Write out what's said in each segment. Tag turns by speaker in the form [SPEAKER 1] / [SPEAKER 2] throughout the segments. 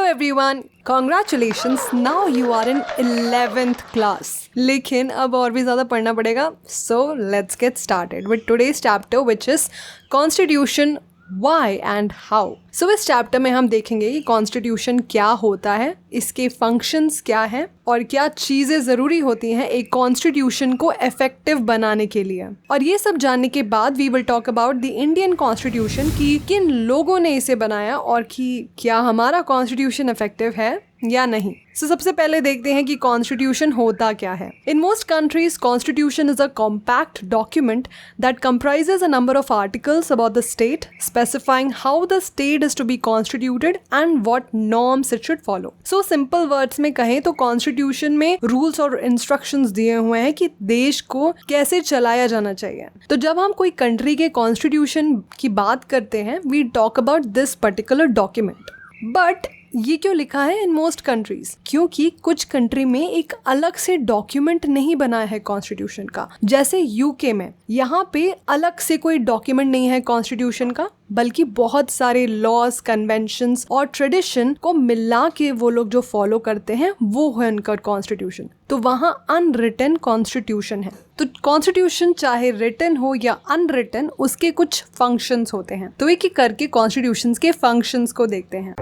[SPEAKER 1] everyone, congratulations, now you are in 11th class. लेकिन अब और भी ज़्यादा पढ़ना पड़ेगा. So let's get started with today's chapter which is Constitution, Why and How. So इस चैप्टर में हम देखेंगे कि कॉन्स्टिट्यूशन क्या होता है, इसके फंक्शंस क्या हैं और क्या चीज़ें ज़रूरी होती हैं एक कॉन्स्टिट्यूशन को इफेक्टिव बनाने के लिए. और ये सब जानने के बाद we will talk about the Indian constitution कि किन लोगों ने इसे बनाया और कि क्या हमारा कॉन्स्टिट्यूशन इफेक्टिव है या नहीं. सबसे पहले देखते हैं कि कॉन्स्टिट्यूशन होता क्या है. In most countries constitution is a compact document that comprises a number of articles about the state specifying how the state is to be constituted and what norms it should follow. So simple words में कहें तो constitution में rules और instructions दिए हुए हैं कि देश को कैसे चलाया जाना चाहिए. तो जब हम कोई कंट्री के कॉन्स्टिट्यूशन की बात करते हैं we talk about this particular document. But ये क्यों लिखा है इन मोस्ट कंट्रीज? क्योंकि कुछ कंट्री में एक अलग से डॉक्यूमेंट नहीं बना है कॉन्स्टिट्यूशन का. जैसे यूके में यहाँ पे अलग से कोई डॉक्यूमेंट नहीं है कॉन्स्टिट्यूशन का, बल्कि बहुत सारे लॉज, कन्वेंशंस और ट्रेडिशन को मिला के वो लोग जो फॉलो करते हैं वो है उनका कॉन्स्टिट्यूशन. तो वहाँ अनरिटन कॉन्स्टिट्यूशन है. तो कॉन्स्टिट्यूशन चाहे रिटन हो या अनरिटन उसके कुछ फंक्शंस होते हैं. तो एक एक करके कॉन्स्टिट्यूशंस के फंक्शंस को देखते हैं.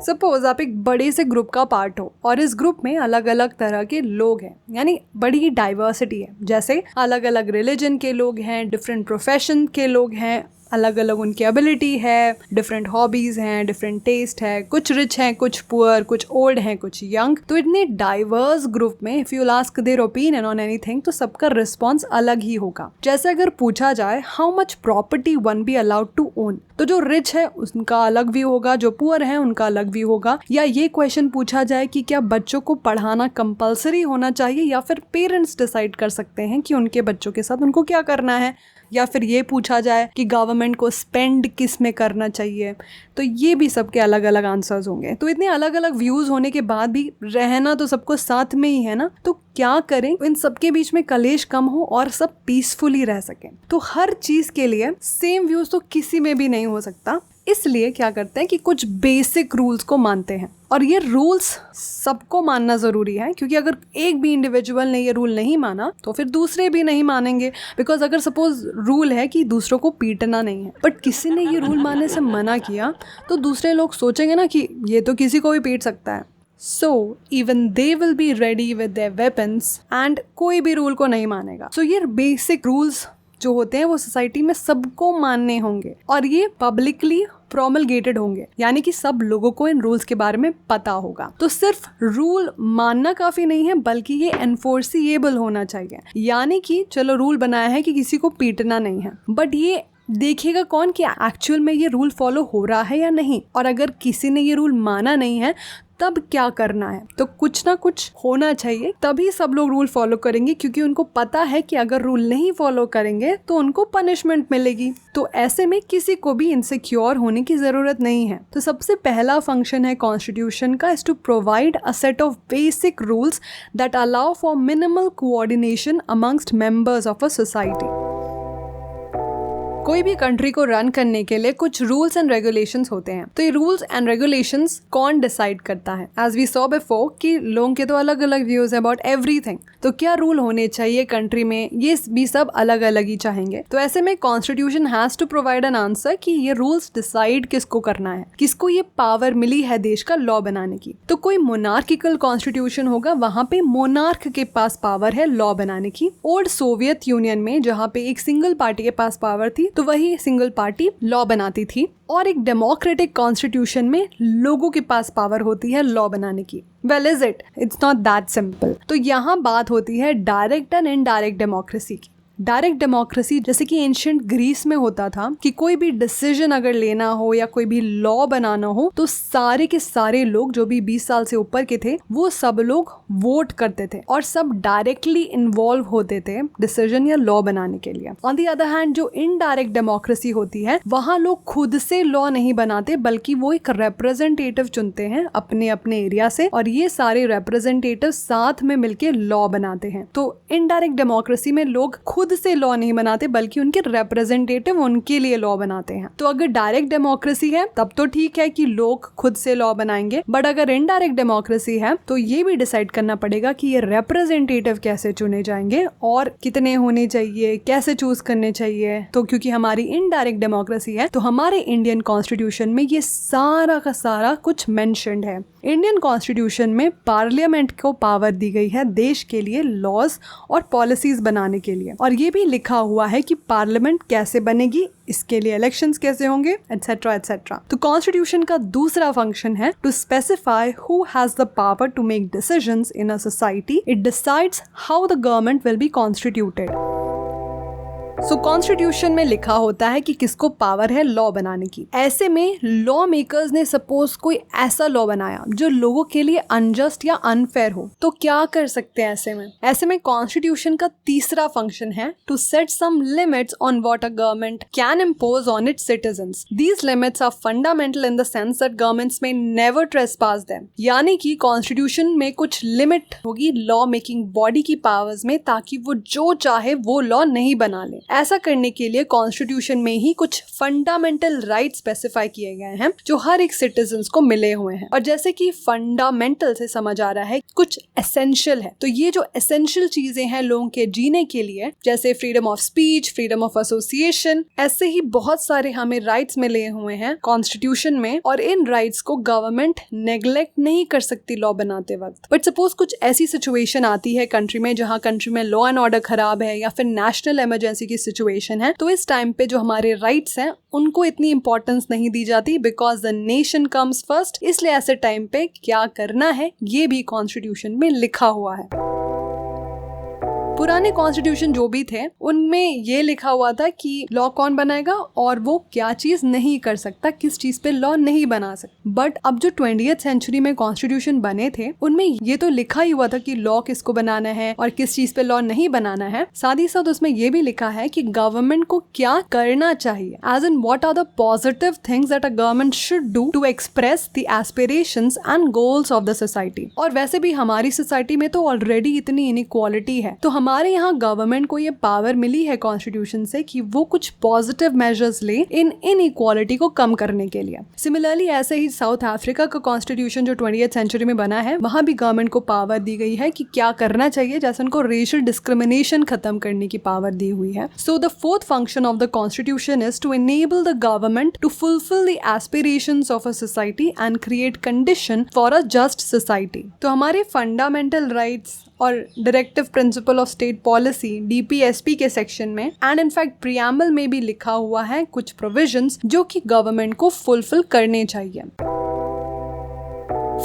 [SPEAKER 1] सपोज आप एक बड़े से ग्रुप का पार्ट हो और इस ग्रुप में अलग अलग तरह के लोग हैं, यानी बड़ी डाइवर्सिटी है. जैसे अलग अलग रिलीजन के लोग हैं, डिफरेंट प्रोफेशन के लोग हैं, अलग अलग उनकी एबिलिटी है, डिफरेंट हॉबीज हैं, डिफरेंट टेस्ट है, कुछ रिच हैं, कुछ पुअर, कुछ ओल्ड हैं, कुछ यंग. तो इतने डाइवर्स ग्रुप में if you ask their opinion on anything तो सबका रिस्पॉन्स अलग ही होगा. जैसे अगर पूछा जाए how much property one be allowed to own, तो जो रिच है उनका अलग व्यू होगा, जो पुअर है उनका अलग व्यू होगा. या ये क्वेश्चन पूछा जाए कि क्या बच्चों को पढ़ाना कंपलसरी होना चाहिए या फिर पेरेंट्स डिसाइड कर सकते हैं कि उनके बच्चों के साथ उनको क्या करना है. या फिर ये पूछा जाए कि गवर्नमेंट को स्पेंड किस में करना चाहिए. तो ये भी सबके अलग अलग आंसर्स होंगे. तो इतने अलग अलग व्यूज़ होने के बाद भी रहना तो सबको साथ में ही है ना. तो क्या करें इन सबके बीच में कलेश कम हो और सब पीसफुली रह सकें. तो हर चीज़ के लिए सेम व्यूज़ तो किसी में भी नहीं हो सकता. इसलिए क्या करते हैं कि कुछ बेसिक रूल्स को मानते हैं. और ये रूल्स सबको मानना ज़रूरी है क्योंकि अगर एक भी इंडिविजुअल ने ये रूल नहीं माना तो फिर दूसरे भी नहीं मानेंगे. बिकॉज अगर सपोज रूल है कि दूसरों को पीटना नहीं है बट किसी ने ये रूल मानने से मना किया तो दूसरे लोग सोचेंगे ना कि ये तो किसी को भी पीट सकता है. So even they will be ready with their weapons and कोई भी रूल को नहीं मानेगा. सो ये बेसिक रूल्स जो होते हैं वो सोसाइटी में सबको मानने होंगे और ये पब्लिकली प्रोमलगेटेड होंगे, यानी कि सब लोगों को इन रूल्स के बारे में पता होगा. तो सिर्फ रूल मानना काफी नहीं है बल्कि ये एनफोर्सिएबल होना चाहिए. यानी कि चलो रूल बनाया है कि किसी को पीटना नहीं है, बट ये देखेगा कौन कि एक्चुअल में ये रूल फॉलो हो रहा है या नहीं. और अगर किसी ने ये रूल माना नहीं है तब क्या करना है. तो कुछ ना कुछ होना चाहिए, तभी सब लोग रूल फॉलो करेंगे क्योंकि उनको पता है कि अगर रूल नहीं फॉलो करेंगे तो उनको पनिशमेंट मिलेगी. तो ऐसे में किसी को भी इनसिक्योर होने की ज़रूरत नहीं है. तो सबसे पहला फंक्शन है कॉन्स्टिट्यूशन का is to provide a set of basic rules that allow for minimal coordination amongst members of a society. कोई भी कंट्री को रन करने के लिए कुछ रूल्स एंड रेगुलेशंस होते हैं. तो ये रूल्स एंड रेगुलेशंस कौन डिसाइड करता है? एज वी सॉ बिफोर कि लोगों के तो अलग अलग व्यूज है अबाउट एवरीथिंग. तो क्या रूल होने चाहिए कंट्री में, ये भी सब अलग अलग ही चाहेंगे. तो ऐसे में constitution has to provide an answer कि ये रूल्स डिसाइड किसको करना है, किसको ये पावर मिली है देश का लॉ बनाने की. तो कोई मोनार्किकल कॉन्स्टिट्यूशन होगा, वहां पे मोनार्क के पास पावर है लॉ बनाने की. ओल्ड सोवियत यूनियन में जहाँ पे एक सिंगल पार्टी के पास पावर थी तो वही सिंगल पार्टी लॉ बनाती थी. और एक डेमोक्रेटिक कॉन्स्टिट्यूशन में लोगों के पास पावर होती है लॉ बनाने की. Well is it? It's not that simple. तो यहाँ बात होती है डायरेक्ट एंड इनडायरेक्ट डेमोक्रेसी की. डायरेक्ट डेमोक्रेसी जैसे कि एंशिएंट ग्रीस में होता था कि कोई भी डिसीजन अगर लेना हो या कोई भी लॉ बनाना हो तो सारे के सारे लोग जो भी 20 साल से ऊपर के थे वो सब लोग वोट करते थे और सब डायरेक्टली इन्वॉल्व होते थे डिसीजन या लॉ बनाने के लिए. ऑन द अदर हैंड जो इनडायरेक्ट डेमोक्रेसी होती है वहाँ लोग खुद से लॉ नहीं बनाते बल्कि वो एक रिप्रेजेंटेटिव चुनते हैं अपने अपने एरिया से और ये सारे रिप्रेजेंटेटिव साथ में मिलके लॉ बनाते हैं. तो इनडायरेक्ट डेमोक्रेसी में लोग खुद खुद से लॉ नहीं बनाते बल्कि उनके रिप्रेजेंटेटिव उनके लिए लॉ बनाते हैं। तो अगर डायरेक्ट डेमोक्रेसी है तब तो ठीक है कि लोग खुद से लॉ बनाएंगे, बट अगर इनडायरेक्ट डेमोक्रेसी है तो ये भी डिसाइड करना पड़ेगा कि ये रिप्रेजेंटेटिव कैसे चुने जाएंगे और कितने होने चाहिए, कैसे चूज करने चाहिए। तो क्योंकि हमारी इनडायरेक्ट डेमोक्रेसी है तो हमारे इंडियन कॉन्स्टिट्यूशन में ये सारा का सारा कुछ मेंशन्ड है। इंडियन कॉन्स्टिट्यूशन में पार्लियामेंट को पावर दी गई है देश के लिए लॉज और पॉलिसीज बनाने के लिए, और ये भी लिखा हुआ है कि पार्लियामेंट कैसे बनेगी, इसके लिए इलेक्शंस कैसे होंगे, एटसेट्रा एटसेट्रा। तो कॉन्स्टिट्यूशन का दूसरा फंक्शन है to specify who has the power to make decisions in a society. It decides how the government will be constituted. So constitution में लिखा होता है कि किसको पावर है लॉ बनाने की। ऐसे में लॉ मेकर्स ने सपोज कोई ऐसा लॉ बनाया जो लोगों के लिए अनजस्ट या अनफेयर हो, तो क्या कर सकते हैं ऐसे में कॉन्स्टिट्यूशन का तीसरा फंक्शन है to set some limits on what a government can impose on its citizens. These limits are fundamental in the sense that governments may never trespass them. यानी कि कॉन्स्टिट्यूशन में कुछ लिमिट होगी लॉ मेकिंग बॉडी की powers में, ताकि वो जो चाहे वो लॉ नहीं बना ले। ऐसा करने के लिए कॉन्स्टिट्यूशन में ही कुछ फंडामेंटल राइट स्पेसिफाई किए गए हैं जो हर एक सिटीजन्स को मिले हुए हैं। और जैसे कि फंडामेंटल से समझ आ रहा है कुछ एसेंशियल है, तो ये जो एसेंशियल चीजें हैं लोगों के जीने के लिए, जैसे freedom of speech, freedom of association, ऐसे ही बहुत सारे हमें राइट्स मिले हुए हैं कॉन्स्टिट्यूशन में, और इन राइट्स को गवर्नमेंट नेग्लेक्ट नहीं कर सकती लॉ बनाते वक्त। बट सपोज कुछ ऐसी सिचुएशन आती है कंट्री में जहाँ कंट्री में लॉ एंड ऑर्डर खराब है या फिर नेशनल इमरजेंसी की सिचुएशन है, तो इस टाइम पे जो हमारे राइट्स हैं उनको इतनी इंपॉर्टेंस नहीं दी जाती because the nation comes first. इसलिए ऐसे टाइम पे क्या करना है ये भी कॉन्स्टिट्यूशन में लिखा हुआ है। पुराने कॉन्स्टिट्यूशन जो भी थे उनमें ये लिखा हुआ था कि लॉ कौन बनाएगा और वो क्या चीज नहीं कर सकता, किस चीज पे लॉ नहीं बना सकता। बट अब जो 20th सेंचुरी में कॉन्स्टिट्यूशन बने थे उनमें ये तो लिखा ही हुआ था कि लॉ किसको बनाना है और किस चीज पे लॉ नहीं बनाना है। साथ ही साथ उसमें ये भी लिखा है कि गवर्नमेंट को क्या करना चाहिए, as in what are the positive things that a government should do to express the aspirations and goals of the society. और वैसे भी हमारी सोसाइटी में तो ऑलरेडी इतनी इनइक्वालिटी है, तो हमारे यहाँ गवर्नमेंट को ये पावर मिली है कॉन्स्टिट्यूशन से कि वो कुछ पॉजिटिव मेजर्स ले इन इनइक्वालिटी को कम करने के लिए। सिमिलरली ऐसे ही साउथ अफ्रीका का कॉन्स्टिट्यूशन जो 20th सेंचुरी में बना है, वहां भी गवर्नमेंट को पावर दी गई है कि क्या करना चाहिए, जैसे उनको रेशियल डिस्क्रिमिनेशन खत्म करने की पावर दी हुई है। So the fourth function of the constitution is to enable the government to fulfil the aspirations of a society and create condition for a just society. तो हमारे फंडामेंटल राइट्स और directive principle of state policy DPSP के section में and in fact preamble में भी लिखा हुआ है कुछ प्रोविजंस जो कि गवर्नमेंट को फुलफिल करने चाहिए।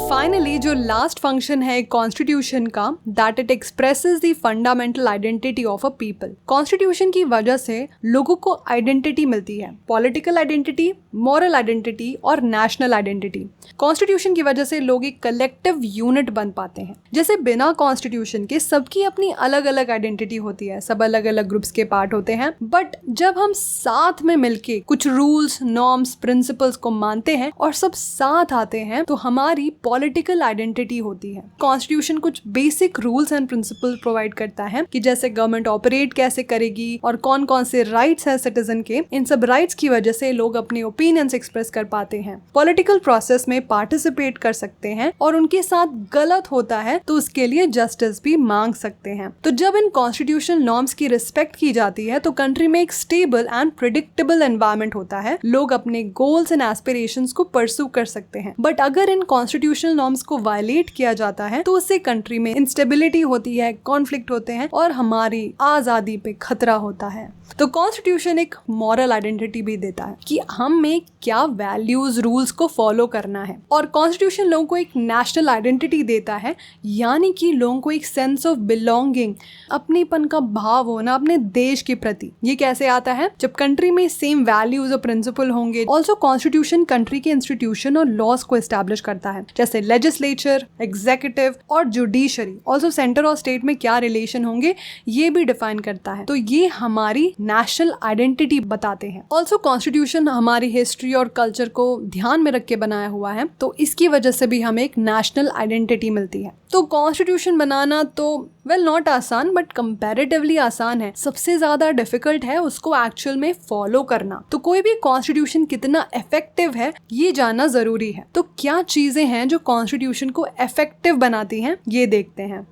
[SPEAKER 1] फाइनली जो लास्ट फंक्शन है कॉन्स्टिट्यूशन का, that it expresses the fundamental identity of a people. Constitution की वजह से लोगों को आइडेंटिटी मिलती है, पॉलिटिकल आइडेंटिटी, मॉरल आइडेंटिटी और नेशनल आइडेंटिटी। कॉन्स्टिट्यूशन की वजह से लोग एक कलेक्टिव यूनिट बन पाते हैं। जैसे बिना कॉन्स्टिट्यूशन के सबकी अपनी अलग अलग आइडेंटिटी होती है, सब अलग अलग ग्रुप्स के पार्ट होते हैं, बट जब हम साथ में मिलके कुछ रूल्स, नॉर्म्स, प्रिंसिपल्स को मानते हैं और सब साथ आते हैं तो हमारी पॉलिटिकल आइडेंटिटी होती है। कॉन्स्टिट्यूशन कुछ basic rules and principle provide करता है कि जैसे गवर्नमेंट ऑपरेट कैसे करेगी और कौन कौन से राइट्स है सिटीजन के। इन सब राइट्स की वजह से लोग अपने ओपिनियंस एक्सप्रेस कर पाते हैं, पॉलिटिकल प्रोसेस में पार्टिसिपेट कर सकते हैं और उनके साथ गलत होता है तो उसके लिए जस्टिस भी मांग सकते हैं। तो जब इन कॉन्स्टिट्यूशनल नॉर्म्स की रिस्पेक्ट की जाती है तो कंट्री में एक स्टेबल एंड प्रिडिक्टेबल एनवायरनमेंट होता है, लोग अपने गोल्स एंड एस्पिरेशंस को परस्यू कर सकते हैं। बट अगर इन कॉन्स्टिट्यूशनल नॉर्म्स को वायलेट किया जाता है तो उससे कंट्री में इंस्टेबिलिटी होती है, कॉन्फ्लिक्ट होते हैं और हमारी आजादी पे खतरा होता है। तो कॉन्स्टिट्यूशन एक मॉरल आइडेंटिटी भी देता है कि हमें क्या वैल्यूज, रूल्स को फॉलो करना है। और कॉन्स्टिट्यूशन लोगों को एक नेशनल आइडेंटिटी देता है, यानी कि लोगों को एक सेंस ऑफ बिलोंगिंग, अपनेपन का भाव होना अपने देश के प्रति। ये कैसे आता है? जब कंट्री में सेम वैल्यूज और प्रिंसिपल होंगे। ऑल्सो कॉन्स्टिट्यूशन कंट्री के इंस्टीट्यूशन और लॉज को एस्टैब्लिश करता है, जैसे लेजिस्लेचर, एग्जीक्यूटिव और जुडिशरी। ऑल्सो सेंटर और स्टेट में क्या रिलेशन होंगे ये भी डिफाइन करता है। तो ये हमारी नेशनल आइडेंटिटी बताते हैं। ऑल्सो कॉन्स्टिट्यूशन हमारी हिस्ट्री और कल्चर को ध्यान में रख के बनाया हुआ है, तो इसकी वजह से भी हमें एक नेशनल आइडेंटिटी मिलती है। तो कॉन्स्टिट्यूशन बनाना तो वेल नॉट आसान बट कंपैरेटिवली आसान है। सबसे ज्यादा डिफिकल्ट है उसको एक्चुअल में फॉलो करना। तो कोई भी कॉन्स्टिट्यूशन कितना इफेक्टिव है ये जानना जरूरी है। तो क्या चीजें हैं जो कॉन्स्टिट्यूशन को इफेक्टिव बनाती हैं ये देखते हैं।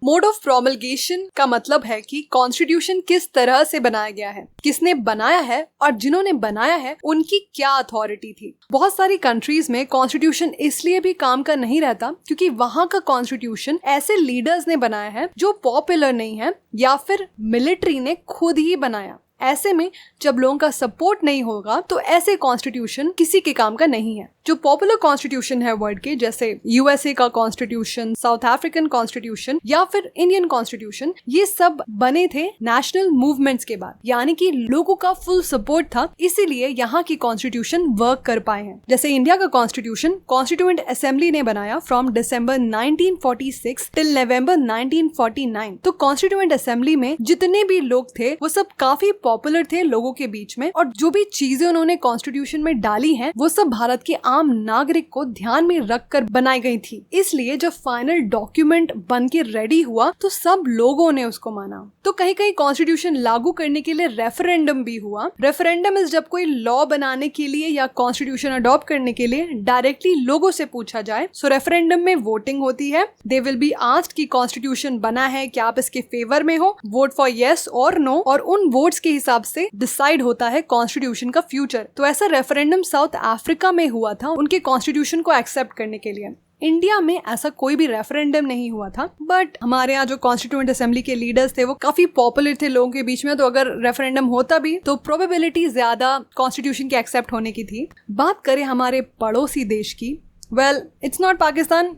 [SPEAKER 1] मोड ऑफ प्रोमलगेशन का मतलब है कि कॉन्स्टिट्यूशन किस तरह से बनाया गया है, किसने बनाया है और जिन्होंने बनाया है उनकी क्या अथॉरिटी थी। बहुत सारी कंट्रीज में कॉन्स्टिट्यूशन इसलिए भी काम का नहीं रहता क्योंकि वहां का कॉन्स्टिट्यूशन ऐसे लीडर्स ने बनाया है जो पॉपुलर नहीं है या फिर मिलिट्री ने खुद ही बनाया। ऐसे में जब लोगों का सपोर्ट नहीं होगा तो ऐसे कॉन्स्टिट्यूशन किसी के काम का नहीं है। जो पॉपुलर कॉन्स्टिट्यूशन है वर्ल्ड के, जैसे यूएसए का कॉन्स्टिट्यूशन, साउथ अफ्रीकन कॉन्स्टिट्यूशन या फिर इंडियन कॉन्स्टिट्यूशन, ये सब बने थे नेशनल मूवमेंट्स के बाद, यानी कि लोगों का फुल सपोर्ट था, इसीलिए यहाँ की कॉन्स्टिट्यूशन वर्क कर पाए हैं। जैसे इंडिया का कॉन्स्टिट्यूशन कॉन्स्टिट्यूएंट असेंबली ने बनाया फ्रॉम दिसंबर 1946 टिल नवंबर 1949। तो कॉन्स्टिट्यूएंट असेंबली में जितने भी लोग थे वो सब काफी पॉपुलर थे लोगों के बीच में, और जो भी चीजें उन्होंने कॉन्स्टिट्यूशन में डाली हैं वो सब भारत के आम नागरिक को ध्यान में रखकर बनाई गई थी। इसलिए जब फाइनल डॉक्यूमेंट बन के रेडी हुआ तो सब लोगों ने उसको माना। तो कहीं कहीं कॉन्स्टिट्यूशन लागू करने के लिए रेफरेंडम भी हुआ। रेफरेंडम इज जब कोई लॉ बनाने के लिए या कॉन्स्टिट्यूशन अडॉप्ट करने के लिए डायरेक्टली लोगों से पूछा जाए। सो रेफरेंडम में वोटिंग होती है। दे विल बी आस्क्ड कि कॉन्स्टिट्यूशन बना है, क्या आप इसके फेवर में हो, वोट फॉर यस और नो, और उन वोट्स के हिसाब से डिसाइड होता है कॉन्स्टिट्यूशन का फ्यूचर। तो ऐसा रेफरेंडम साउथ अफ्रीका में हुआ था उनके कॉन्स्टिट्यूशन को एक्सेप्ट करने के लिए। इंडिया में ऐसा कोई भी रेफरेंडम नहीं हुआ था, बट हमारे यहाँ जो कॉन्स्टिट्यूएंट असेंबली के लीडर्स थे वो काफी पॉपुलर थे लोगों के बीच में, तो अगर रेफरेंडम होता भी तो प्रोबेबिलिटी ज्यादा कॉन्स्टिट्यूशन के एक्सेप्ट होने की थी। बात करें हमारे पड़ोसी देश की, well it's not Pakistan,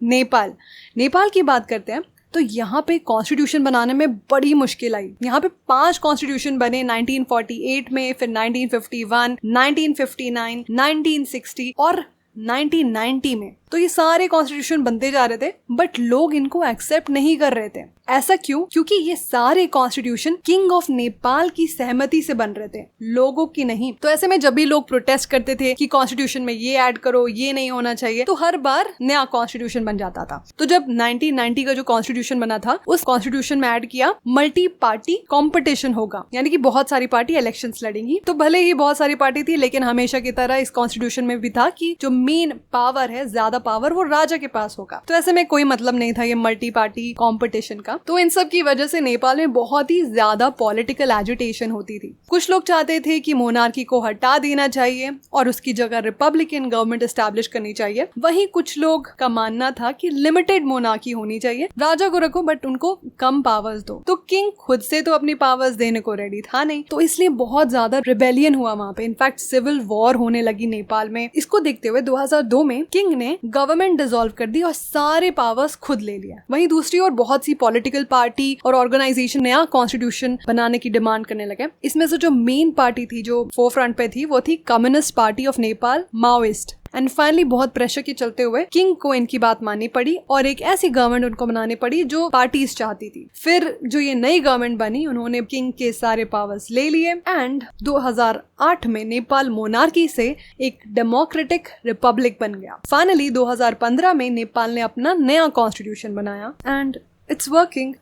[SPEAKER 1] Nepal की बात करते हैं। तो यहाँ पे कॉन्स्टिट्यूशन बनाने में बड़ी मुश्किल आई। यहाँ पे 5 कॉन्स्टिट्यूशन बने 1948 में, फिर 1951, 1959, 1960 और 1990 में। तो ये सारे कॉन्स्टिट्यूशन बनते जा रहे थे बट लोग इनको एक्सेप्ट नहीं कर रहे थे। ऐसा क्यों? क्योंकि ये सारे कॉन्स्टिट्यूशन किंग ऑफ नेपाल की सहमति से बन रहे थे, लोगों की नहीं। तो ऐसे में जब भी लोग प्रोटेस्ट करते थे कि कॉन्स्टिट्यूशन में ये ऐड करो, ये नहीं होना चाहिए, तो हर बार नया कॉन्स्टिट्यूशन बन जाता था। तो जब 1990 का जो कॉन्स्टिट्यूशन बना था उस कॉन्स्टिट्यूशन में ऐड किया मल्टी पार्टी कॉम्पिटिशन होगा, यानी कि बहुत सारी पार्टी इलेक्शंस लड़ेंगी। तो भले ही बहुत सारी पार्टी थी लेकिन हमेशा की तरह इस कॉन्स्टिट्यूशन में भी था कि जो मेन पावर है, ज्यादा पावर वो राजा के पास होगा। तो ऐसे में कोई मतलब नहीं था ये मल्टी पार्टी कॉम्पिटिशन का। तो इन सब की वजह से नेपाल में बहुत ही ज्यादा पॉलिटिकल एजिटेशन होती थी। कुछ लोग चाहते थे कि मोनार्की को हटा देना चाहिए और उसकी जगह रिपब्लिकन गवर्नमेंट एस्टैब्लिश करनी चाहिए। वहीं कुछ लोग का मानना था कि लिमिटेड मोनार्की होनी चाहिए, राजा को रखो बट उनको कम पावर्स दो। तो किंग खुद से तो अपनी पावर्स देने को रेडी था नहीं, तो इसलिए बहुत ज्यादा रिबेलियन हुआ वहां पे। इनफैक्ट सिविल वॉर होने लगी नेपाल में। इसको देखते हुए 2002 में किंग ने गवर्नमेंट डिसॉल्व कर दी और सारे पावर्स खुद ले लिया। वहीं दूसरी ओर बहुत सी पॉलिटिकल पार्टी और ऑर्गेनाइजेशन नया कॉन्स्टिट्यूशन बनाने की डिमांड करने लगे। इसमें से जो मेन पार्टी थी, जो फोरफ्रंट पे थी, वो थी communist party of Nepal, Maoist. And finally बहुत प्रेशर के चलते हुए किंग को इनकी बात माननी पड़ी और एक ऐसी गवर्नमेंट उनको बनानी पड़ी जो पार्टीज चाहती थी। फिर जो ये नई गवर्नमेंट बनी उन्होंने किंग के सारे पावर्स ले लिए एंड 2008 में नेपाल मोनार्की से एक डेमोक्रेटिक रिपब्लिक बन गया। फाइनली 2015 में नेपाल ने अपना नया कॉन्स्टिट्यूशन बनाया एंड इट्स वर्किंग।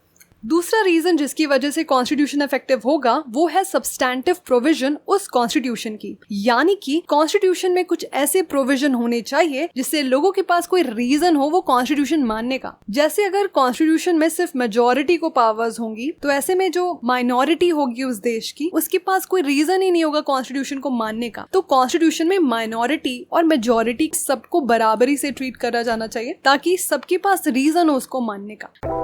[SPEAKER 1] दूसरा रीजन जिसकी वजह से कॉन्स्टिट्यूशन इफेक्टिव होगा वो है सब्सटैंटिव प्रोविजन उस कॉन्स्टिट्यूशन की, यानी कि कॉन्स्टिट्यूशन में कुछ ऐसे प्रोविजन होने चाहिए जिससे लोगों के पास कोई रीजन हो वो कॉन्स्टिट्यूशन मानने का। जैसे अगर कॉन्स्टिट्यूशन में सिर्फ मेजोरिटी को पावर्स होंगी तो ऐसे में जो माइनॉरिटी होगी उस देश की, उसके पास कोई रीजन ही नहीं होगा कॉन्स्टिट्यूशन को मानने का। तो कॉन्स्टिट्यूशन में माइनॉरिटी और मेजोरिटी सबको बराबरी से ट्रीट करा जाना चाहिए ताकि सबके पास रीजन हो उसको मानने का।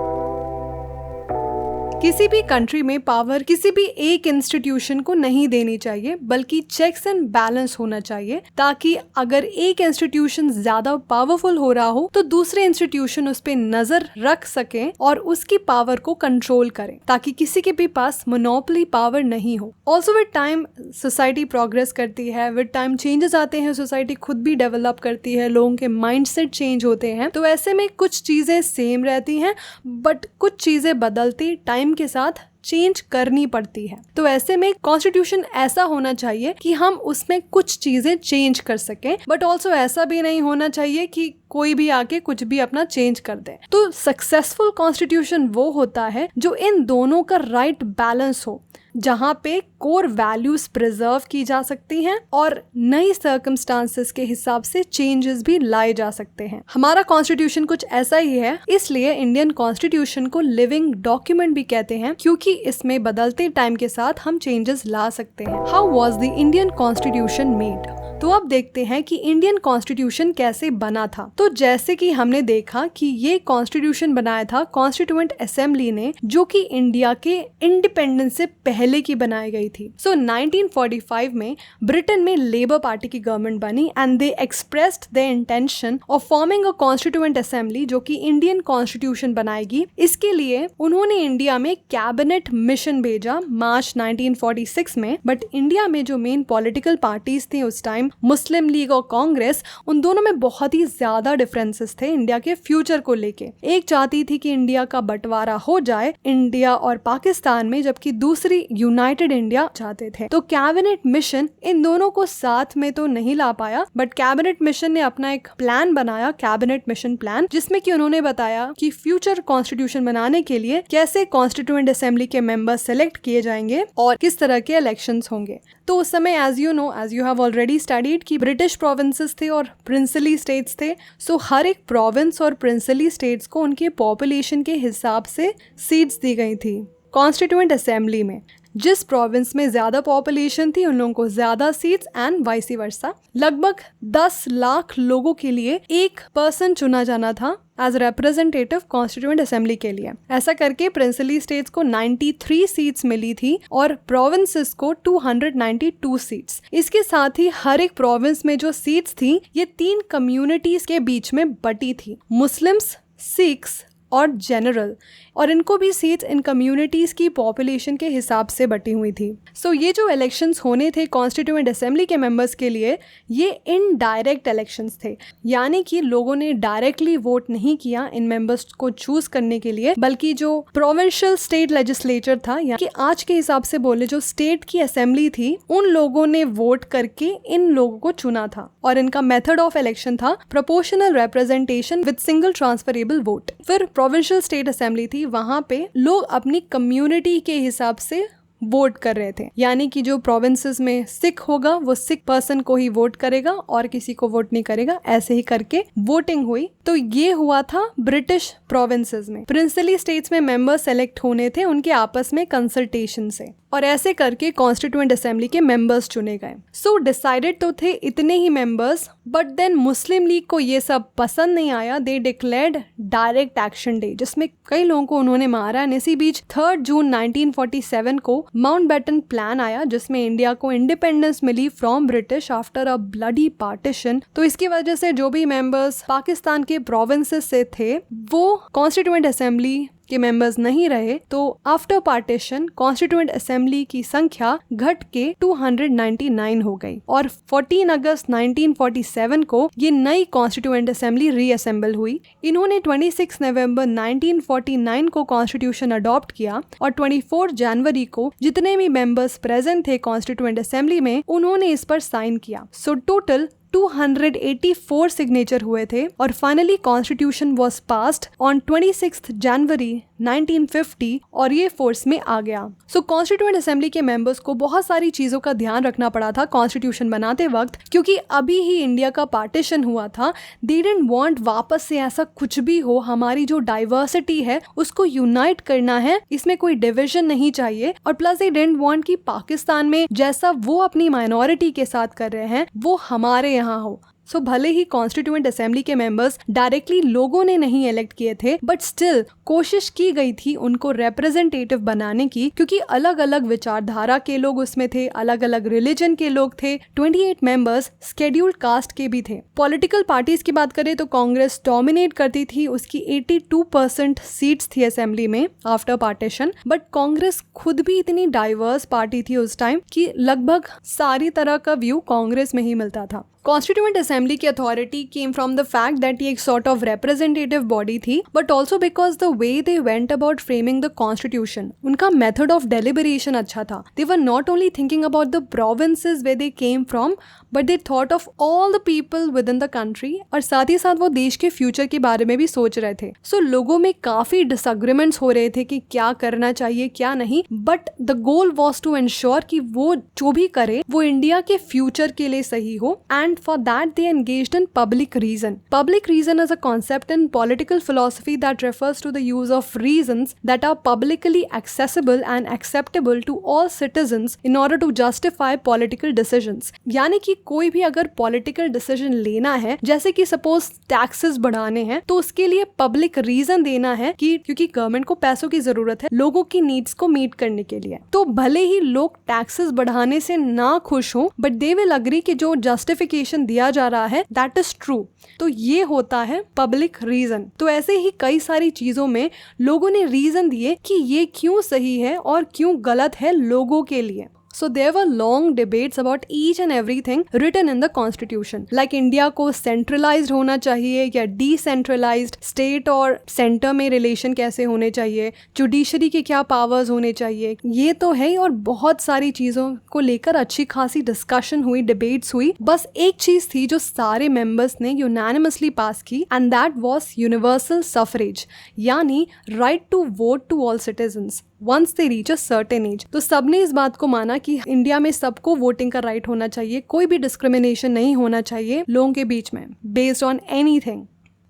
[SPEAKER 1] किसी भी कंट्री में पावर किसी भी एक इंस्टीट्यूशन को नहीं देनी चाहिए, बल्कि चेक्स एंड बैलेंस होना चाहिए, ताकि अगर एक इंस्टीट्यूशन ज्यादा पावरफुल हो रहा हो तो दूसरे इंस्टीट्यूशन उस पे नजर रख सके और उसकी पावर को कंट्रोल करें, ताकि किसी के भी पास मोनोपोली पावर नहीं हो। Also with time society progress करती है, विद टाइम चेंजेस आते हैं, सोसाइटी खुद भी डेवलप करती है, लोगों के माइंडसेट चेंज होते हैं। तो ऐसे में कुछ चीजें सेम रहती हैं बट कुछ चीजें बदलती टाइम के साथ चेंज करनी पड़ती है। तो ऐसे में कॉन्स्टिट्यूशन ऐसा होना चाहिए कि हम उसमें कुछ चीजें चेंज कर सकें, बट ऑल्सो ऐसा भी नहीं होना चाहिए कि कोई भी आके कुछ भी अपना चेंज कर दे। तो सक्सेसफुल कॉन्स्टिट्यूशन वो होता है जो इन दोनों का राइट बैलेंस हो, जहाँ पे कोर वैल्यूज प्रिजर्व की जा सकती हैं और नई सर्कमस्टांसेस के हिसाब से चेंजेस भी लाए जा सकते हैं। हमारा कॉन्स्टिट्यूशन कुछ ऐसा ही है, इसलिए इंडियन कॉन्स्टिट्यूशन को लिविंग डॉक्यूमेंट भी कहते हैं, क्योंकि इसमें बदलते टाइम के साथ हम चेंजेस ला सकते हैं। How was the Indian constitution made? तो अब देखते हैं कि इंडियन कॉन्स्टिट्यूशन कैसे बना था। तो जैसे कि हमने देखा कि ये कॉन्स्टिट्यूशन बनाया था कॉन्स्टिट्यूएंट असेंबली ने, जो कि इंडिया के इंडिपेंडेंस से पहले की बनाई गई थी। सो 1945 में ब्रिटेन में लेबर पार्टी की गवर्नमेंट बनी and they expressed there intention of forming a constituent assembly जो कि इंडियन कॉन्स्टिट्यूशन बनाएगी। इसके लिए उन्होंने इंडिया में कैबिनेट मिशन भेजा मार्च 1946 में। बट इंडिया में जो मेन पॉलिटिकल पार्टीज थे उस टाइम, मुस्लिम लीग और कांग्रेस, उन दोनों में बहुत ही ज्यादा डिफरेंसेस थे इंडिया के फ्यूचर को लेके। एक चाहती थी कि इंडिया का बंटवारा हो जाए इंडिया और पाकिस्तान में, जबकि दूसरी यूनाइटेड इंडिया चाहते थे। तो कैबिनेट मिशन इन दोनों को साथ में तो नहीं ला पाया, बट कैबिनेट मिशन ने अपना एक प्लान बनाया, कैबिनेट मिशन प्लान, जिसमें कि उन्होंने बताया कि फ्यूचर कॉन्स्टिट्यूशन बनाने के लिए कैसे कॉन्स्टिट्यूएंट असेंबली के मेंबर्स सेलेक्ट किए जाएंगे और किस तरह के इलेक्शंस होंगे। तो उस समय as you have already studied कि ब्रिटिश प्रोविंसेस थे और प्रिंसली स्टेट्स थे। सो हर एक प्रोविंस और प्रिंसली स्टेट्स को उनके पॉपुलेशन के हिसाब से सीट्स दी गई थी कॉन्स्टिट्यूएंट असेंबली में। जिस प्रोविंस में ज्यादा पॉपुलेशन थी उन लोगों को ज्यादा सीट्स एंड वाइस वर्सा। लगभग 10 लाख लोगों के लिए एक पर्सन चुना जाना था एज रिप्रेजेंटेटिव कॉन्स्टिट्यूएंट असेंबली के लिए। ऐसा करके प्रिंसली स्टेट्स को 93 सीट्स मिली थी और प्रोविंसेस को 292 सीट्स। इसके साथ ही हर एक प्रोविंस में जो सीट्स थी ये 3 कम्युनिटीज के बीच में बटी थी, मुस्लिम्स, सिख्स और जनरल, और इनको भी सीट्स इन कम्युनिटीज की पॉपुलेशन के हिसाब से बटी हुई थी। सो ये जो इलेक्शंस होने थे कॉन्स्टिट्यूएंट असेंबली के मेंबर्स के लिए, ये इनडायरेक्ट इलेक्शंस थे, यानी कि लोगों ने डायरेक्टली वोट नहीं किया इन मेंबर्स को चूज करने के लिए, बल्कि जो प्रोविंशियल स्टेट लेजिस्लेचर था, यानी कि आज के हिसाब से बोले जो स्टेट की असेंबली थी, उन लोगों ने वोट करके इन लोगों को चुना था। और इनका मेथड ऑफ इलेक्शन था proportional representation with single transferable vote. फिर प्रोविंशियल स्टेट असेंबली थी, वहां पे लोग अपनी कम्युनिटी के हिसाब से वोट कर रहे थे, यानी कि जो प्रोविंसेस में सिख होगा वो सिख पर्सन को ही वोट करेगा और किसी को वोट नहीं करेगा। ऐसे ही करके वोटिंग हुई। तो ये हुआ था ब्रिटिश प्रोविंसेस में। प्रिंसली स्टेट्स में मेंबर्स सेलेक्ट होने थे उनके आपस में कंसल्टेशन से, और ऐसे करके कॉन्स्टिट्यूएंट असेंबली के मेंबर्स चुने गए। सो डिसाइडेड तो थे इतने ही members, but then Muslim League को ये सब पसंद नहीं आया। They declared direct action day, जिसमें कई लोगों को उन्होंने मारा। इसी बीच 3 जून 1947 को माउंटबेटन प्लान आया, जिसमें इंडिया को इंडिपेंडेंस मिली from British after a bloody partition. तो इसकी वजह से जो भी मेंबर्स पाकिस्तान के प्रोविंसेस से थे वो कॉन्स्टिट्यूएंट असेंबली के मेंबर्स नहीं रहे। तो आफ्टर पार्टीशन कॉन्स्टिट्यूएंट असेंबली की संख्या घट के 299 हो गई और 14 अगस्त 1947 को ये नई कॉन्स्टिट्यूएंट असेंबली रीअसेंबल हुई। इन्होंने 26 नवंबर 1949 को कॉन्स्टिट्यूशन अडॉप्ट किया और 24 जनवरी को जितने भी मेंबर्स प्रेजेंट थे कॉन्स्टिट्यूएंट असेंबली में उन्होंने इस पर साइन किया। सो टोटल 284 सिग्नेचर हुए थे और finally constitution was passed on 26 जनवरी 1950 और ये फोर्स में आ गया। सो कॉन्स्टिट्यूएंट असेंबली के मेंबर्स को बहुत सारी चीजों का ध्यान रखना पड़ा था कॉन्स्टिट्यूशन बनाते वक्त, क्योंकि अभी ही इंडिया का पार्टीशन हुआ था। दे डिडंट वांट वापस से ऐसा कुछ भी हो। हमारी जो डाइवर्सिटी है उसको यूनाइट करना है, इसमें कोई डिविजन नहीं चाहिए। और प्लस दे डिडंट वांट कि पाकिस्तान में जैसा वो अपनी माइनॉरिटी के साथ कर रहे हैं वो हमारे यहाँ हो। सो भले ही कॉन्स्टिट्यूएंट असेंबली के मेंबर्स डायरेक्टली लोगों ने नहीं इलेक्ट किए थे, बट स्टिल कोशिश की गई थी उनको रिप्रेजेंटेटिव बनाने की, क्योंकि अलग अलग विचारधारा के लोग उसमें थे, अलग अलग रिलीजन के लोग थे। 28 मेंबर्स शेड्यूल्ड कास्ट के भी थे। पॉलिटिकल पार्टीज की बात करें तो कांग्रेस डोमिनेट करती थी, उसकी 82% सीट्स थी असेंबली में आफ्टर पार्टीशन। बट कांग्रेस खुद भी इतनी डाइवर्स पार्टी थी उस टाइम कि लगभग सारी तरह का व्यू कांग्रेस में ही मिलता था। कॉन्स्टिट्यूएंट असेंबली की authority came from the fact that ये एक सॉर्ट ऑफ रिप्रेजेंटेटिव बॉडी थी, but also because the way they went about framing the constitution, उनका मेथड ऑफ डेलिबरेशन अच्छा था. They were not only thinking about the provinces where they came from, but they thought of all the people within the country, और साथ ही साथ वो देश के future के बारे में भी सोच रहे थे. सो लोगों में काफी डिसएग्रीमेंट्स हो रहे थे कि क्या करना चाहिए क्या नहीं, but the goal was to ensure कि वो जो भी करे वो इंडिया के फ्यूचर के लिए सही हो. And for that they engaged in public reason. Public reason is a concept in political philosophy that refers to the use of reasons that are publicly accessible and acceptable to all citizens in order to justify political decisions. यानी कि कोई भी अगर political decision लेना है, जैसे कि suppose taxes बढ़ाने हैं, तो उसके लिए पब्लिक रीजन देना है कि क्योंकि गवर्नमेंट को पैसों की जरूरत है लोगों की नीड्स को मीट करने के लिए. तो भले ही लोग टैक्सेस बढ़ाने से ना खुश हो, बट दे विल अग्री कि जो जस्टिफिकेशन दिया जा रहा है दैट इज ट्रू. तो ये होता है पब्लिक रीजन. तो ऐसे ही कई सारी चीजों में लोगों ने रीजन दिए कि ये क्यों सही है और क्यों गलत है लोगों के लिए. So there were long debates about each and everything written in the constitution. Like India को centralized होना चाहिए या decentralized, state और center में relation कैसे होने चाहिए, judiciary के क्या powers होने चाहिए, ये तो है. और बहुत सारी चीज़ों को लेकर अच्छी खासी discussion हुई, debates हुई. बस एक चीज़ थी जो सारे members ने unanimously pass की, and that was universal suffrage, यानी right to vote to all citizens once they reach a certain age. तो सबने इस बात को माना कि इंडिया में सबको वोटिंग का राइट होना चाहिए, कोई भी डिस्क्रिमिनेशन नहीं होना चाहिए लोगों के बीच में based on anything.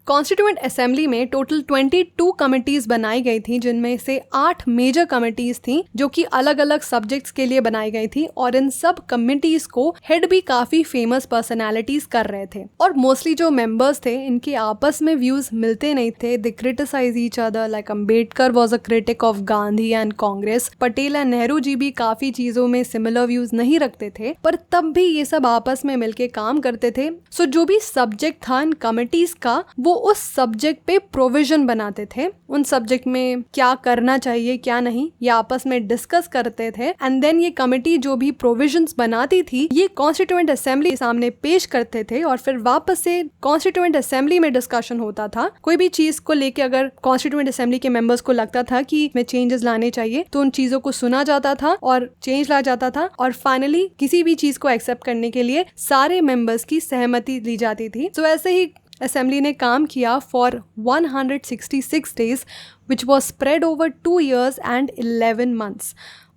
[SPEAKER 1] Constituent assembly में टोटल 22 कमिटीज बनाई गई थी, जिनमें से 8 मेजर कमिटीज थी जो कि अलग अलग सब्जेक्ट्स के लिए बनाई गई थी. और इन सब कमिटीज को हेड भी काफी फेमस पर्सनालिटीज कर रहे थे. और मोस्टली जो मेंबर्स थे इनके आपस में व्यूज मिलते नहीं थे. They criticise each other. Like Ambedkar was a critic of Gandhi and Congress. Patel and Nehru ji भी काफी चीजों में सिमिलर व्यूज नहीं रखते थे, पर तब भी ये सब आपस में मिलके काम करते थे. सो जो भी सब्जेक्ट था इन कमिटीज का, वो उस सब्जेक्ट पे प्रोविजन बनाते थे. उन सब्जेक्ट में क्या करना चाहिए क्या नहीं, ये आपस में डिस्कस करते थे. एंड देन ये कमिटी जो भी प्रोविजंस बनाती थी ये कॉन्स्टिट्यूएंट असेंबली के सामने पेश करते थे, और फिर वापस से कॉन्स्टिट्यूएंट असेंबली में डिस्कशन होता था. कोई भी चीज को लेके अगर कॉन्स्टिट्यूएंट असेंबली के मेंबर्स को लगता था कि इसमें चेंजेस लाने चाहिए, तो उन चीजों को सुना जाता था और चेंज ला जाता था. और फाइनली किसी भी चीज को एक्सेप्ट करने के लिए सारे मेंबर्स की सहमति ली जाती थी. तो ऐसे ही असेंबली ने काम किया for 166 days, which was spread over 2 years and 11 months.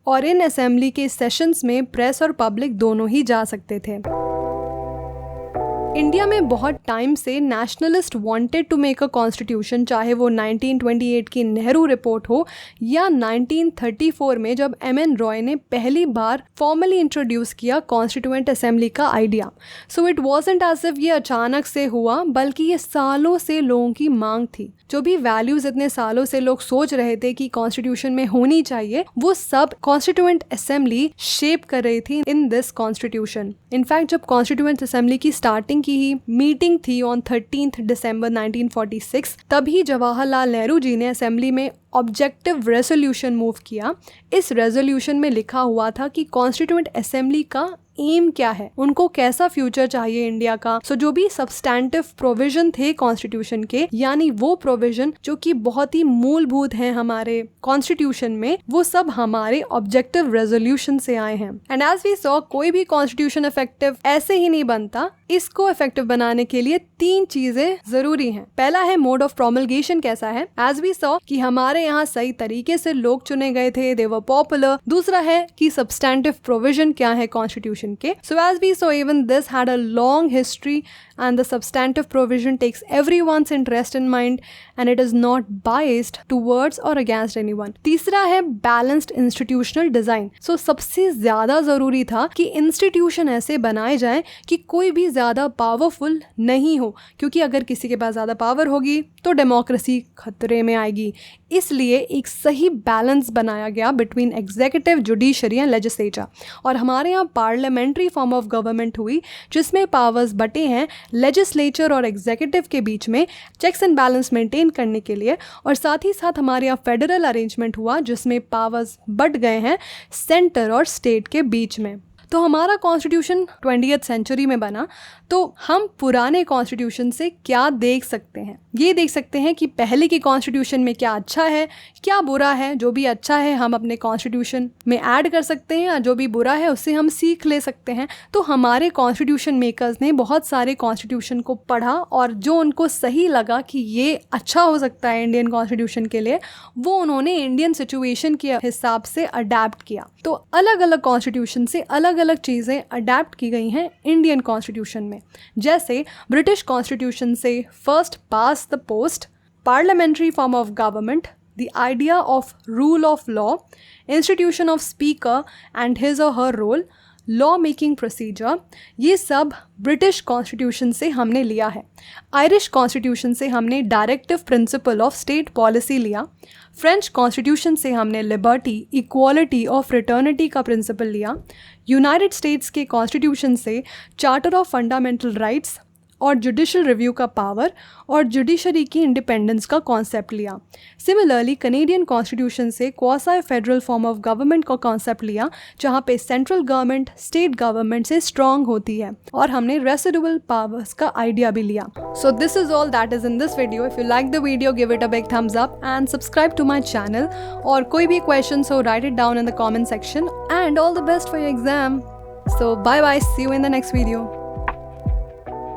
[SPEAKER 1] और इन असेंबली के सेशंस में प्रेस और पब्लिक दोनों ही जा सकते थे. इंडिया में बहुत टाइम से nationalist wanted to make a constitution, चाहे वो 1928 की नेहरू रिपोर्ट हो या 1934 में जब एम.एन. रॉय ने पहली बार फॉर्मली इंट्रोड्यूस किया कॉन्स्टिट्यूएंट असेंबली का idea. So it wasn't as if ये अचानक से हुआ, बल्कि ये सालों से लोगों की मांग थी. जो भी वैल्यूज इतने सालों से लोग सोच रहे थे कि कॉन्स्टिट्यूशन में होनी चाहिए, वो सब कॉन्स्टिट्यूएंट असेंबली शेप कर रही थी इन दिस कॉन्स्टिट्यूशन. इनफैक्ट जब कॉन्स्टिट्यूएंट असेंबली की स्टार्टिंग की ही मीटिंग थी ऑन 13 दिसंबर 1946, तभी जवाहरलाल नेहरू जी ने असेंबली में ऑब्जेक्टिव रेजोल्यूशन मूव किया. इस रेजोल्यूशन में लिखा हुआ था कि कॉन्स्टिट्यूएंट असेंबली का एम क्या है, उनको कैसा फ्यूचर चाहिए इंडिया का. सो जो भी सब्सटैंटिव प्रोविजन थे कॉन्स्टिट्यूशन के, यानी वो प्रोविजन जो कि बहुत ही मूलभूत हैं हमारे कॉन्स्टिट्यूशन में, वो सब हमारे ऑब्जेक्टिव रेजोल्यूशन से आए हैं. एंड एज वी सॉ, कोई भी कॉन्स्टिट्यूशन इफेक्टिव ऐसे ही नहीं बनता. इसको इफेक्टिव बनाने के लिए 3 चीजें जरूरी हैं. पहला है मोड ऑफ प्रोमलगेशन कैसा है. एज वी सॉ कि हमारे यहाँ सही तरीके से लोग चुने गए थे, दे वर पॉपुलर. दूसरा है कि सब्सटैंटिव प्रोविजन क्या है कॉन्स्टिट्यूशन के. So as we saw, even this had a long history, and the substantive provision takes everyone's interest in mind, and it is not biased towards or against anyone. तीसरा है balanced institutional design. So सबसे ज्यादा जरूरी था कि institution ऐसे बनाए जाए कि कोई भी ज्यादा पावरफुल नहीं हो, क्योंकि अगर किसी के पास ज्यादा पावर होगी तो डेमोक्रेसी खतरे में आएगी. इसलिए एक सही बैलेंस बनाया गया between executive, judiciary and legislature. और हमारे यहाँ पार्लियामेंट्री फॉर्म ऑफ गवर्नमेंट हुई, जिसमें पावर्स बटे हैं लेजिस्लेचर और एग्जीक्यूटिव के बीच में चेक्स एंड बैलेंस मेंटेन करने के लिए. और साथ ही साथ हमारे यहाँ फेडरल अरेंजमेंट हुआ, जिसमें पावर्स बट गए हैं सेंटर और स्टेट के बीच में. तो हमारा कॉन्स्टिट्यूशन 20th सेंचुरी में बना, तो हम पुराने कॉन्स्टिट्यूशन से क्या देख सकते हैं? ये देख सकते हैं कि पहले की कॉन्स्टिट्यूशन में क्या अच्छा है, क्या बुरा है। जो भी अच्छा है हम अपने कॉन्स्टिट्यूशन में ऐड कर सकते हैं, और जो भी बुरा है उससे हम सीख ले सकते हैं। तो हमारे कॉन्स्टिट्यूशन मेकर्स ने बहुत सारे कॉन्स्टिट्यूशन को पढ़ा और जो उनको सही लगा कि ये अच्छा हो सकता है इंडियन कॉन्स्टिट्यूशन के लिए, वो उन्होंने इंडियन सिचुएशन के हिसाब से अडेप्ट किया। तो अलग अलग कॉन्स्टिट्यूशन से अलग अलग चीज़ें अडेप्ट की गई हैं इंडियन कॉन्स्टिट्यूशन में। जैसे ब्रिटिश कॉन्स्टिट्यूशन से first pass the post, parliamentary form of government, the idea of rule of law, institution of speaker and his और हर रोल, लॉ मेकिंग प्रोसीजर, ये सब ब्रिटिश कॉन्स्टिट्यूशन से हमने लिया है। आयरिश कॉन्स्टिट्यूशन से हमने directive principle of state policy लिया। फ्रेंच कॉन्स्टिट्यूशन से हमने लिबर्टी, इक्वालिटी और फ्रेटर्निटी का प्रिंसिपल लिया। यूनाइटेड स्टेट्स के कॉन्स्टिट्यूशन से चार्टर ऑफ फंडामेंटल राइट्स और जुडिशल रिव्यू का पावर और जुडिशरी की इंडिपेंडेंस का कॉन्सेप्ट लिया। सिमिलरली कनेडियन कॉन्स्टिट्यूशन से quasi federal form of government का कॉन्सेप्ट लिया, जहाँ पे सेंट्रल गवर्नमेंट स्टेट गवर्नमेंट से स्ट्रॉन्ग होती है, और हमने रेसिडुअल पावर्स का आइडिया भी लिया। So this is all that is in this video. If you like the video, give it a big thumbs up and subscribe to my channel. और कोई भी क्वेश्चन हो, write it down in the comment section, and all the best for your exam. So bye bye, see you in the next video.